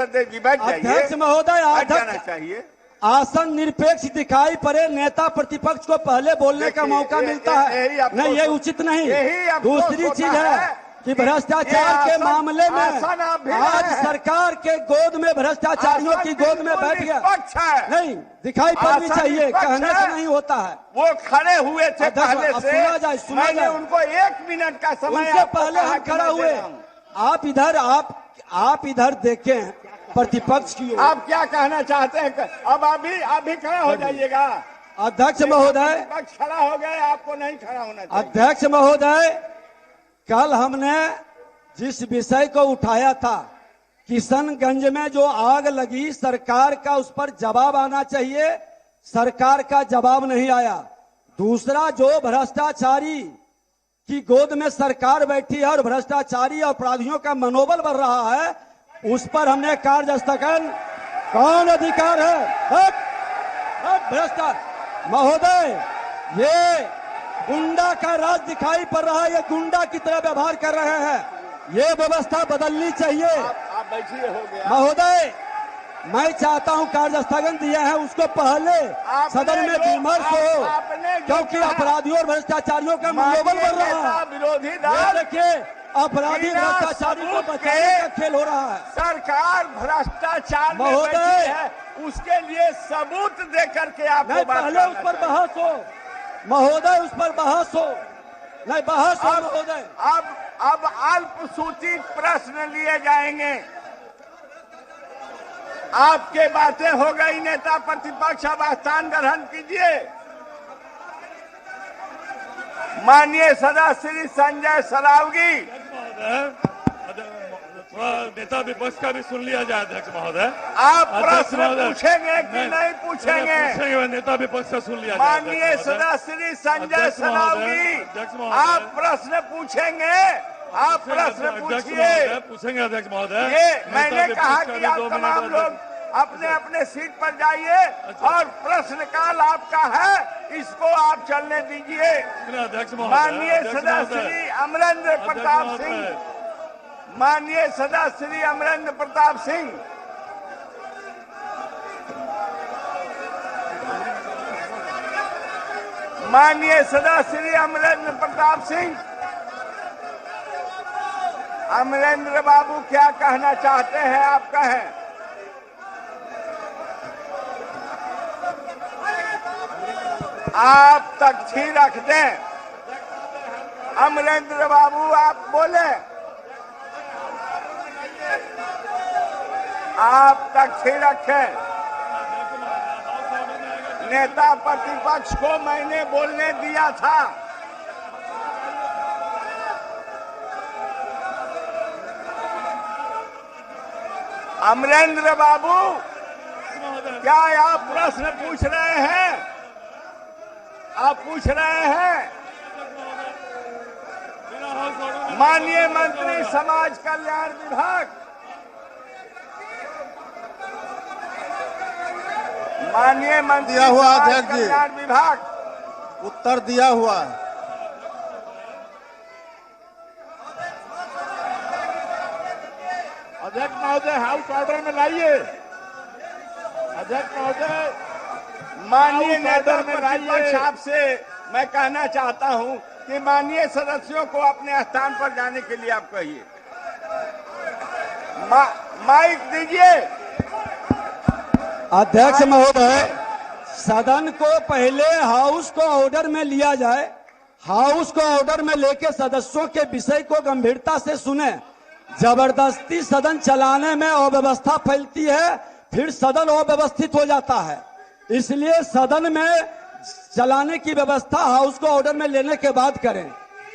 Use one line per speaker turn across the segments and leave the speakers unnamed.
अध्यक्ष महोदय,
जाना चाहिए।
आसन निरपेक्ष दिखाई पड़े, नेता प्रतिपक्ष को पहले बोलने का मौका मिलता है। नहीं, ये उचित नहीं। दूसरी चीज है कि भ्रष्टाचार के मामले में आज सरकार के गोद में भ्रष्टाचारियों की गोद में बैठ गया। नहीं, दिखाई पड़नी चाहिए, कहने से नहीं होता है।
वो खड़े हुए थे पहले से।
सुना जाए
उनको 1 मिनट का समय,
उनसे पहले हम खड़ा हुए। आप इधर देखें प्रतिपक्ष की।
आप क्या कहना चाहते हैं? अब अभी खड़ा हो जाइएगा।
अध्यक्ष महोदय,
प्रतिपक्ष खड़ा हो गए, आपको नहीं खड़ा होना चाहिए।
अध्यक्ष महोदय, कल हमने जिस विषय को उठाया था, किशनगंज में जो आग लगी, सरकार का उस पर जवाब आना चाहिए, सरकार का जवाब नहीं आया। दूसरा, जो भ्रष्टाचारी की गोद में सरकार बैठी है और भ्रष्टाचारी अपराधियों का मनोबल बढ़ रहा है, उस पर हमने कार्यस्थगन। कौन अधिकार है? भ्रष्टाचार महोदय, ये गुंडा का राज दिखाई पड़ रहा है। ये गुंडा की तरह व्यवहार कर रहे हैं। ये व्यवस्था बदलनी चाहिए।
आप बैठिए, हो गया
महोदय। मैं चाहता हूं कार्यस्थगन दिया है उसको पहले सदन में विमर्श हो, क्योंकि अपराधियों और भ्रष्टाचारियों का मनोबल बढ़ रहा है।
विरोधी दल
देखिए, अपराधी भ्रष्टाचारी को बचाने का खेल हो रहा है।
सरकार भ्रष्टाचार
महोदय
है, उसके लिए सबूत दे करके आपको
पहले उस पर बहस हो महोदय, उस पर बहस हो। नहीं, बहस हो महोदय।
अब अल्पसूचित प्रश्न लिए जाएंगे। आपके बातें हो गई, नेता प्रतिपक्ष अब स्थान ग्रहण कीजिए। माननीय सदस्य संजय सरावगी।
नेता विपक्ष का भी सुन लिया जाए। अध्यक्ष महोदय,
आप प्रश्न पूछेंगे कि नहीं पूछेंगे?
नेता विपक्ष का सुन लिया जाए।
माननीय सदस्य संजय सरावगी, आप प्रश्न पूछेंगे? आप प्रश्न पूछिए।
पूछेंगे अध्यक्ष महोदय।
ये मैंने कहा कि आप तमाम लोग अपने अपने सीट पर जाइए और प्रश्न काल आपका है, इसको आप चलने दीजिए।
अध्यक्ष
माननीय सदस्य अमरेंद्र प्रताप सिंह, माननीय सदस्य अमरेंद्र प्रताप सिंह। माननीय सदस्य अमरेंद्र प्रताप सिंह। अमरेंद्र बाबू, क्या कहना चाहते हैं? आप कहें। आप तख्ती रख दें। अमरेंद्र बाबू, आप बोले। आप तख्ती रखें। नेता प्रतिपक्ष को मैंने बोलने दिया था। अमरेंद्र बाबू, क्या आप प्रश्न पूछ रहे हैं? आप पूछ रहे हैं? माननीय मंत्री समाज कल्याण विभाग, माननीय मंत्री
दिया हुआ
समाज
अध्यक्ष जी,
कल्याण विभाग
उत्तर दिया हुआ है।
अध्यक्ष महोदय, हाउस ऑर्डर में लाइए। अध्यक्ष महोदय, माननीय नेता प्रतिपक्ष, आपसे मैं कहना चाहता हूं कि माननीय सदस्यों को अपने स्थान पर जाने के लिए आप कहिए। माइक दीजिए।
अध्यक्ष महोदय, सदन को पहले हाउस को ऑर्डर में लिया जाए। हाउस को ऑर्डर में लेकर सदस्यों के विषय को गंभीरता से सुने। जबरदस्ती सदन चलाने में अव्यवस्था फैलती है, फिर सदन अव्यवस्थित हो जाता है। इसलिए सदन में चलाने की व्यवस्था हाउस को ऑर्डर में लेने के बाद करें।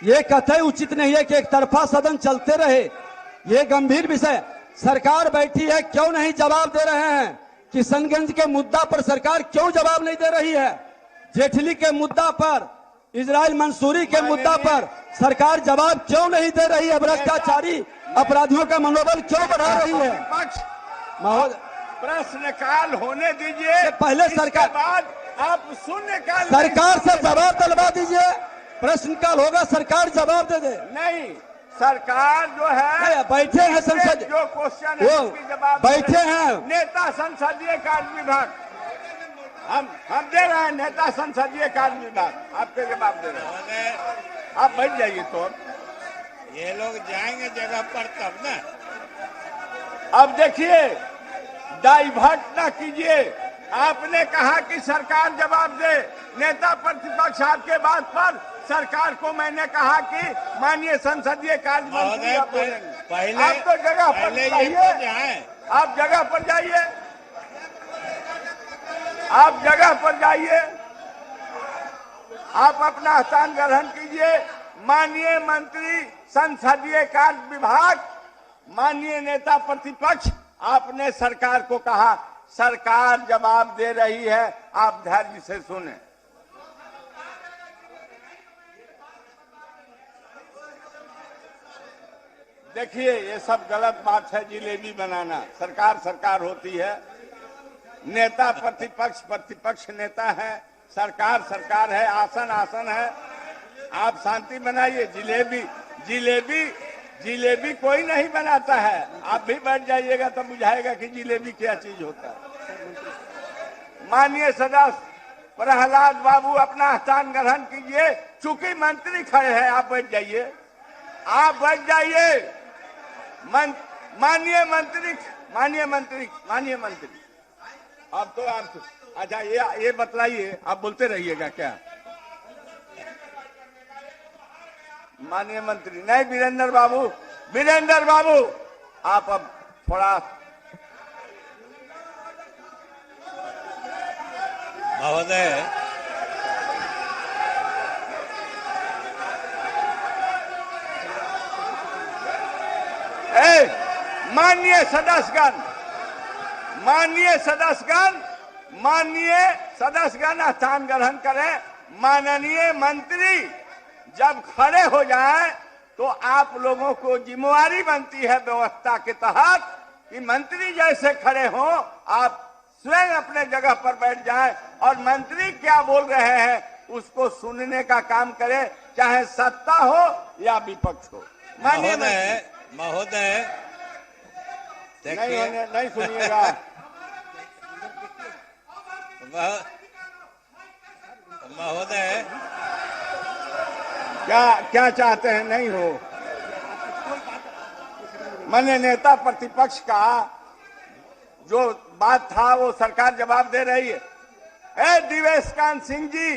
ये कथन उचित नहीं है कि एक तरफा सदन चलते रहे। ये गंभीर विषय, सरकार बैठी है, क्यों नहीं जवाब दे रहे हैं? किशनगंज के मुद्दा पर सरकार क्यों जवाब नहीं दे रही है? जेठली के मुद्दा पर, इजराइल मंसूरी के मुद्दा पर सरकार जवाब क्यों नहीं दे रही है? भ्रष्टाचारी अपराधियों का मनोबल क्यों बढ़ा रही है? महोदय,
प्रश्नकाल होने दीजिए।
पहले सरकार,
बाद आप शून्यकाल,
सरकार से जवाब दिलवा दीजिए। प्रश्नकाल होगा, सरकार जवाब दे दे।
नहीं, सरकार जो है
बैठे हैं संसद,
जो क्वेश्चन है
वो
उसकी जवाब
बैठे हैं
नेता संसदीय कार्य विभाग, हम दे रहे हैं। नेता संसदीय कार्य विभाग आपके जवाब दे रहे हैं। आप बैठ जाइए। तो
ये लोग जाएंगे जगह पर तब ना।
अब देखिए, डाइवर्ट ना कीजिए। आपने कहा कि सरकार जवाब दे, नेता प्रतिपक्ष आपके बात पर सरकार को मैंने कहा कि माननीय संसदीय कार्य मंत्री आप बोलेंगे।
पहले
आप तो जगह पर
जाइए,
आप जगह पर जाइए, आप जगह पर जाइए, आप अपना स्थान ग्रहण कीजिए। माननीय मंत्री संसदीय कार्य विभाग, माननीय नेता प्रतिपक्ष, आपने सरकार को कहा, सरकार जवाब दे रही है, आप धैर्य से सुने। देखिए, ये सब गलत बात है, जिलेबी बनाना। सरकार सरकार होती है, नेता प्रतिपक्ष प्रतिपक्ष नेता है, सरकार सरकार है, आसन आसन है। आप शांति बनाइए। जिलेबी कोई नहीं बनाता है। आप भी बैठ जाइएगा तो बुझाएगा कि जिलेबी क्या चीज होता है। माननीय सदस्य प्रहलाद बाबू, अपना स्थान ग्रहण कीजिए। चूंकि मंत्री खड़े हैं, आप बैठ जाइए, आप बैठ जाइए। माननीय मंत्री अब तो आप अच्छा ये बतलाइए, आप बोलते रहिएगा क्या? माननीय मंत्री नहीं, वीरेंद्र बाबू आप अब थोड़ा
महोदय,
माननीय सदस्यगण स्थान ग्रहण करें। माननीय मंत्री जब खड़े हो जाएं तो आप लोगों को जिम्मेवारी बनती है व्यवस्था के तहत कि मंत्री जैसे खड़े हों, आप स्वयं अपने जगह पर बैठ जाएं और मंत्री क्या बोल रहे हैं उसको सुनने का काम करें, चाहे सत्ता हो या विपक्ष हो।
महोदय
नहीं सुनिएगा।
महोदय
क्या चाहते हैं? नहीं हो। मैंने नेता प्रतिपक्ष का जो बात था वो सरकार जवाब दे रही है। दिवेश कांत सिंह जी,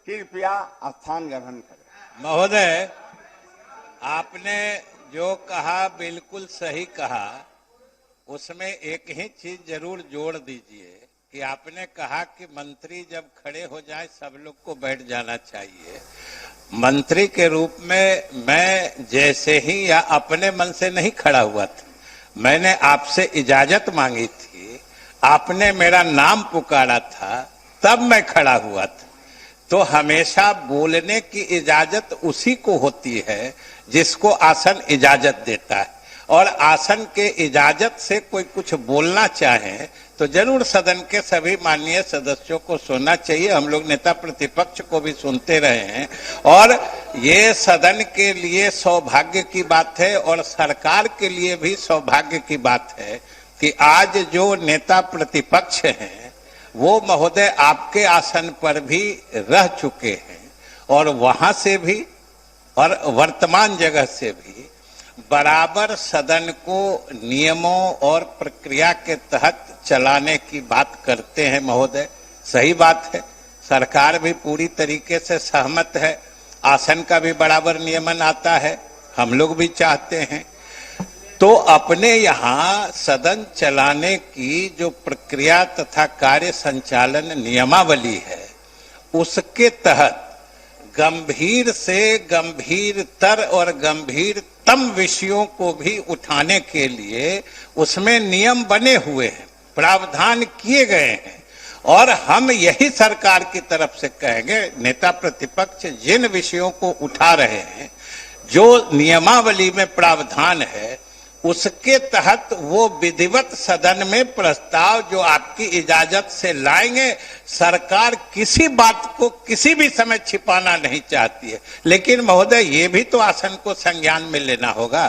कृपया स्थान ग्रहण करें।
महोदय, आपने जो कहा बिल्कुल सही कहा। उसमें एक ही चीज जरूर जोड़ दीजिए कि आपने कहा कि मंत्री जब खड़े हो जाए सब लोग को बैठ जाना चाहिए। मंत्री के रूप में मैं जैसे ही या अपने मन से नहीं खड़ा हुआ था, मैंने आपसे इजाजत मांगी थी, आपने मेरा नाम पुकारा था, तब मैं खड़ा हुआ था। तो हमेशा बोलने की इजाजत उसी को होती है जिसको आसन इजाजत देता है, और आसन के इजाजत से कोई कुछ बोलना चाहे तो जरूर सदन के सभी माननीय सदस्यों को सुनना चाहिए। हम लोग नेता प्रतिपक्ष को भी सुनते रहे हैं, और ये सदन के लिए सौभाग्य की बात है और सरकार के लिए भी सौभाग्य की बात है कि आज जो नेता प्रतिपक्ष हैं वो महोदय आपके आसन पर भी रह चुके हैं, और वहां से भी और वर्तमान जगह से भी बराबर सदन को नियमों और प्रक्रिया के तहत चलाने की बात करते हैं महोदय। सही बात है, सरकार भी पूरी तरीके से सहमत है। आसन का भी बराबर नियमन आता है, हम लोग भी चाहते हैं। तो अपने यहाँ सदन चलाने की जो प्रक्रिया तथा कार्य संचालन नियमावली है, उसके तहत गंभीर से गंभीरतर और गंभीरतम विषयों को भी उठाने के लिए उसमें नियम बने हुए हैं, प्रावधान किए गए हैं। और हम यही सरकार की तरफ से कहेंगे, नेता प्रतिपक्ष जिन विषयों को उठा रहे हैं, जो नियमावली में प्रावधान है उसके तहत वो विधिवत सदन में प्रस्ताव जो आपकी इजाजत से लाएंगे। सरकार किसी बात को किसी भी समय छिपाना नहीं चाहती है, लेकिन महोदय ये भी तो आसन को संज्ञान में लेना होगा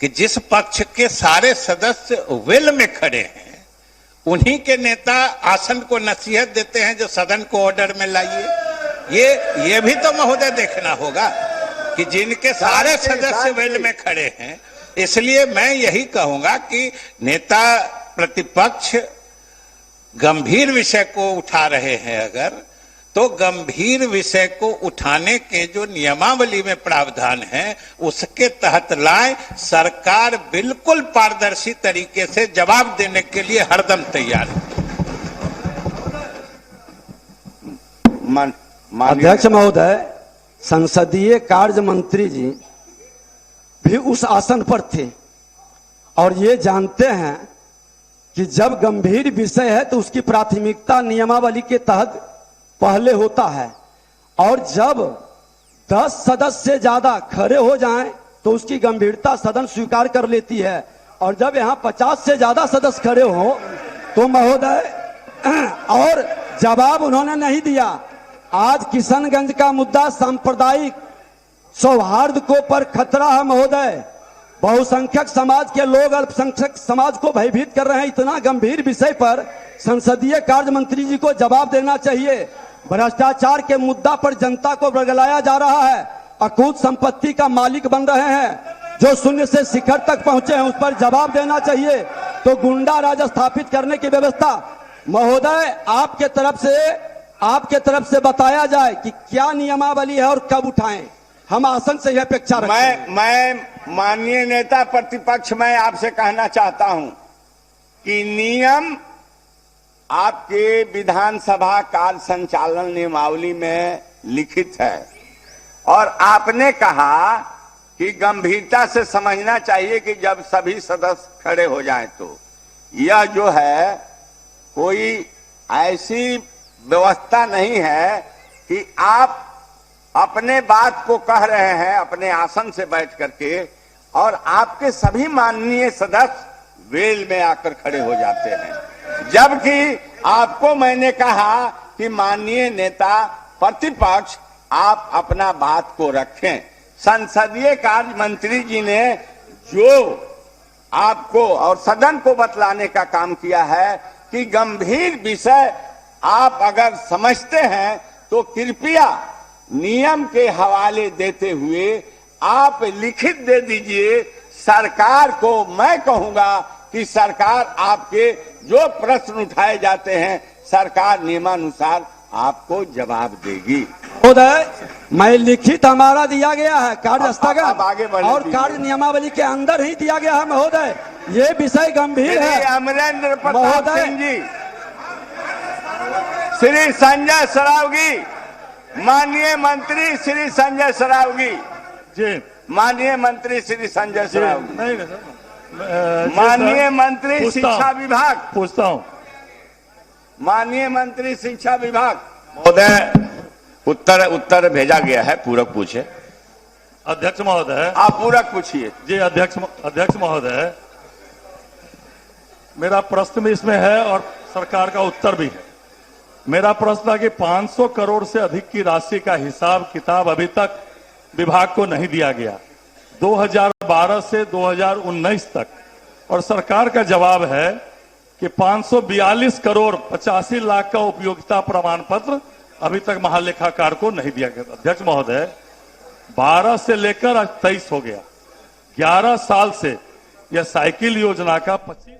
कि जिस पक्ष के सारे सदस्य वेल में खड़े हैं उन्हीं के नेता आसन को नसीहत देते हैं जो सदन को ऑर्डर में लाइए। ये भी तो महोदय देखना होगा कि जिनके सारे सदस्य वेल में खड़े हैं। इसलिए मैं यही कहूंगा कि नेता प्रतिपक्ष गंभीर विषय को उठा रहे हैं, अगर तो गंभीर विषय को उठाने के जो नियमावली में प्रावधान है उसके तहत लाएं। सरकार बिल्कुल पारदर्शी तरीके से जवाब देने के लिए हरदम तैयार है।
अध्यक्ष महोदय, संसदीय कार्य मंत्री जी भी उस आसन पर थे और ये जानते हैं कि जब गंभीर विषय है तो उसकी प्राथमिकता नियमावली के तहत पहले होता है, और जब 10 सदस्य से ज्यादा खड़े हो जाएं तो उसकी गंभीरता सदन स्वीकार कर लेती है, और जब यहां 50 से ज्यादा सदस्य खड़े हो तो महोदय और जवाब उन्होंने नहीं दिया। आज किशनगंज का मुद्दा सांप्रदायिक सौहार्द को पर खतरा है महोदय। बहुसंख्यक समाज के लोग अल्पसंख्यक समाज को भयभीत कर रहे हैं। इतना गंभीर विषय पर संसदीय कार्य मंत्री जी को जवाब देना चाहिए। भ्रष्टाचार के मुद्दा पर जनता को बरगलाया जा रहा है, अकूत संपत्ति का मालिक बन रहे हैं, जो शून्य से शिखर तक पहुंचे हैं, उस पर जवाब देना चाहिए। तो गुंडा राज स्थापित करने की व्यवस्था महोदय आपके तरफ से बताया जाए कि क्या नियमावली है और कब उठाएं। हम आसन से यह अपेक्षा रखते हैं।
मैं माननीय नेता प्रतिपक्ष, मैं आपसे कहना चाहता हूं कि नियम आपके विधानसभा कार्य संचालन नियमावली में लिखित है, और आपने कहा कि गंभीरता से समझना चाहिए कि जब सभी सदस्य खड़े हो जाएं तो यह जो है कोई ऐसी व्यवस्था नहीं है कि आप अपने बात को कह रहे हैं अपने आसन से बैठ करके और आपके सभी माननीय सदस्य वेल में आकर खड़े हो जाते हैं, जबकि आपको मैंने कहा कि माननीय नेता प्रतिपक्ष आप अपना बात को रखें। संसदीय कार्य मंत्री जी ने जो आपको और सदन को बतलाने का काम किया है कि गंभीर विषय आप अगर समझते हैं तो कृपया नियम के हवाले देते हुए आप लिखित दे दीजिए सरकार को। मैं कहूंगा कि सरकार आपके जो प्रश्न उठाए जाते हैं सरकार नियमानुसार आपको जवाब देगी।
महोदय, मैं लिखित हमारा दिया गया है कार्य स्थगन
आगे
और कार्य नियमावली के अंदर ही दिया गया है महोदय। ये विषय गंभीर है।
अमरेंद्र प्रताप सिंह जी, श्री संजय सरावगी, माननीय मंत्री श्री संजय सरावगी
जी,
माननीय मंत्री श्री संजय सरावगी,
नहीं सर,
माननीय मंत्री शिक्षा विभाग,
पूछता हूँ,
माननीय मंत्री शिक्षा विभाग महोदय, उत्तर भेजा गया है, पूरक पूछे।
अध्यक्ष महोदय,
आप पूरक पूछिए।
जी अध्यक्ष महोदय, मेरा प्रश्न भी इसमें है और सरकार का उत्तर भी है। मेरा प्रश्न है कि 500 करोड़ से अधिक की राशि का हिसाब किताब अभी तक विभाग को नहीं दिया गया 2012 से 2019 तक, और सरकार का जवाब है कि 542 करोड़ 85 लाख का उपयोगिता प्रमाण पत्र अभी तक महालेखाकार को नहीं दिया गया। अध्यक्ष महोदय, 12 से लेकर आज 23 हो गया, 11 साल से यह साइकिल योजना का 25